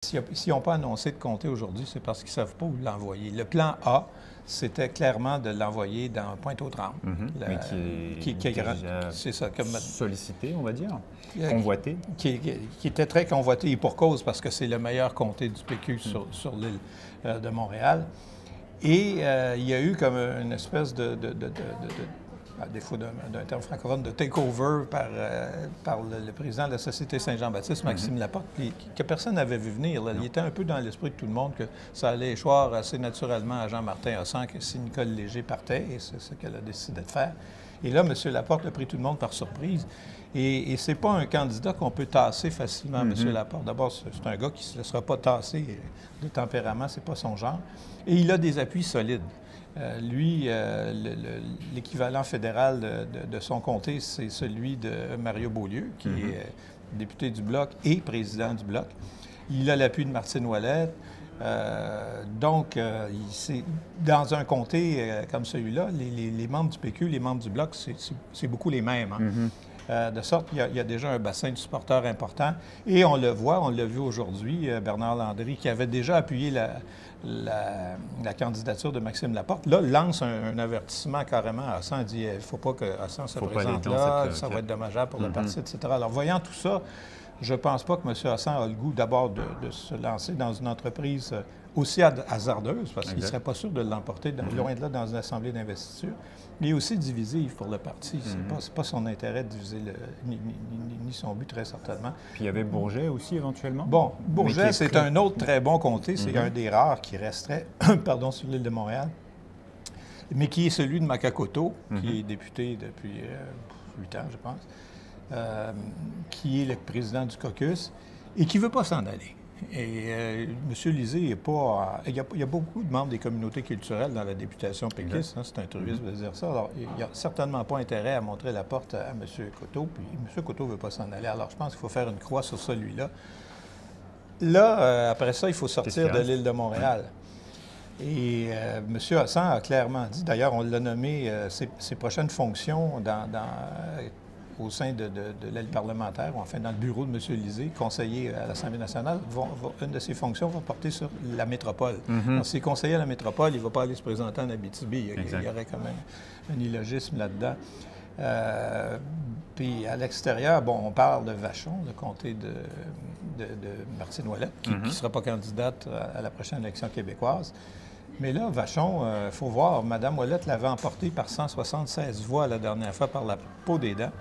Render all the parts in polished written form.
S'ils n'ont pas annoncé de compter aujourd'hui, c'est parce qu'ils ne savent pas où l'envoyer. Le plan A, c'était clairement de l'envoyer dans Pointe-aux-Trembles. Mais qui est déjà c'est ça, comme, sollicité, on va dire, convoité. Qui était très convoité, et pour cause, parce que c'est le meilleur comté du PQ sur l'île de Montréal. Et il y a eu comme une espèce à défaut d'un terme francophone, de take-over par le président de la Société Saint-Jean-Baptiste, Maxime Laporte, que personne n'avait vu venir. Là. Il était un peu dans l'esprit de tout le monde que ça allait échoir assez naturellement à Jean-Martin Hossan que si Nicole Léger partait, et c'est ce qu'elle a décidé de faire. Et là, M. Laporte a pris tout le monde par surprise. Et c'est pas un candidat qu'on peut tasser facilement, M. Laporte. D'abord, c'est un gars qui ne se laissera pas tasser de tempérament, c'est pas son genre. Et il a des appuis solides. Lui, l'équivalent fédéral de son comté, c'est celui de Mario Beaulieu, qui est député du Bloc et président du Bloc. Il a l'appui de Martine Ouellette. Donc, dans un comté comme celui-là, les membres du PQ, les membres du Bloc, c'est beaucoup les mêmes. De sorte qu'il y a déjà un bassin de supporters important. Et on le voit, on l'a vu aujourd'hui, Bernard Landry, qui avait déjà appuyé la candidature de Maxime Laporte, là, lance un avertissement carrément à Hossan, dit « Il ne faut pas que Hossan se présente là, ça va être dommageable pour le parti, etc. » Alors, voyant tout ça, je ne pense pas que M. Hossan a le goût d'abord de se lancer dans une entreprise aussi hasardeuse, parce qu'il ne serait pas sûr de l'emporter loin de là dans une assemblée d'investiture, mais aussi divisive pour le parti. C'est pas son intérêt de diviser, ni son but, très certainement. Puis il y avait Bourget aussi, éventuellement? Bon, Bourget, c'est un autre très bon comté. C'est un des rares qui resterait sur l'île de Montréal, mais qui est celui de Makakoto, qui est député depuis 8 ans, je pense, qui est le président du caucus et qui ne veut pas s'en aller. Et M. Lisée n'est pas... Il y a beaucoup de membres des communautés culturelles dans la députation péquiste, c'est un truisme de dire ça. Alors, il n'y a certainement pas intérêt à montrer la porte à M. Coteau, puis M. Coteau ne veut pas s'en aller. Alors, je pense qu'il faut faire une croix sur celui-là. Là, après ça, il faut sortir de l'île de Montréal. Et M. Hossan a clairement dit, d'ailleurs, on l'a nommé ses prochaines fonctions au sein de l'aile parlementaire, ou enfin dans le bureau de M. Lisée, conseiller à l'Assemblée nationale, une de ses fonctions va porter sur la métropole. Donc, s'il est conseiller à la métropole, il ne va pas aller se présenter en Abitibi. Il y aurait quand même un illogisme là-dedans. Puis à l'extérieur, bon, on parle de Vachon, le comté de Martine Ouellette, qui ne sera pas candidate à la prochaine élection québécoise. Mais là, Vachon, il faut voir, Mme Ouellette l'avait emporté par 176 voix la dernière fois par la peau des dents.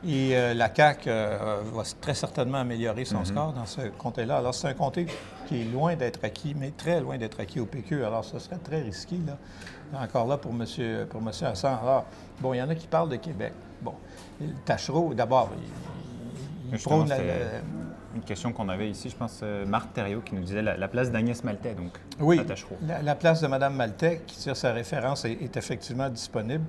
Et la CAQ va très certainement améliorer son score dans ce comté-là. Alors, c'est un comté qui est loin d'être acquis, mais très loin d'être acquis au PQ. Alors, ce serait très risqué, là, encore là, pour M. Hossan. Alors, bon, il y en a qui parlent de Québec. Bon, Taschereau, d'abord, il prône une question qu'on avait ici, je pense, Marc Thériault, qui nous disait la place d'Agnès Maltais, donc, à Taschereau. La place de Mme Maltais, qui tire sa référence, est effectivement disponible.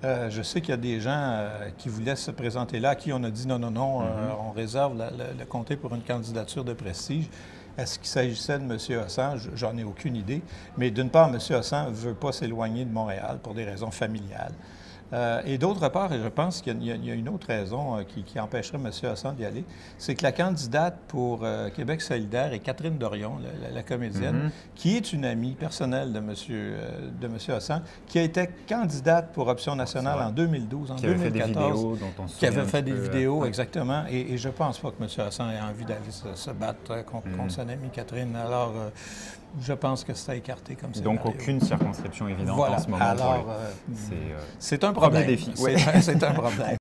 Je sais qu'il y a des gens qui voulaient se présenter là, à qui on a dit non, on réserve le comté pour une candidature de prestige. Est-ce qu'il s'agissait de M. Hossan? J'en ai aucune idée. Mais d'une part, M. Hossan ne veut pas s'éloigner de Montréal pour des raisons familiales. Et d'autre part, et je pense qu'il y a une autre raison qui empêcherait M. Hossan d'y aller, c'est que la candidate pour Québec solidaire est Catherine Dorion, la comédienne, qui est une amie personnelle de M. Hossan, qui a été candidate pour Option nationale en 2012, en 2014. Qui avait fait des vidéos dont on se souvient. Qui avait fait des vidéos, exactement. Et je ne pense pas que M. Hossan ait envie d'aller se battre contre son amie Catherine. Alors, je pense que c'est écarté comme ça. Donc, aucune circonscription évidente en ce moment. Alors, c'est un problème. Défi. C'est un problème.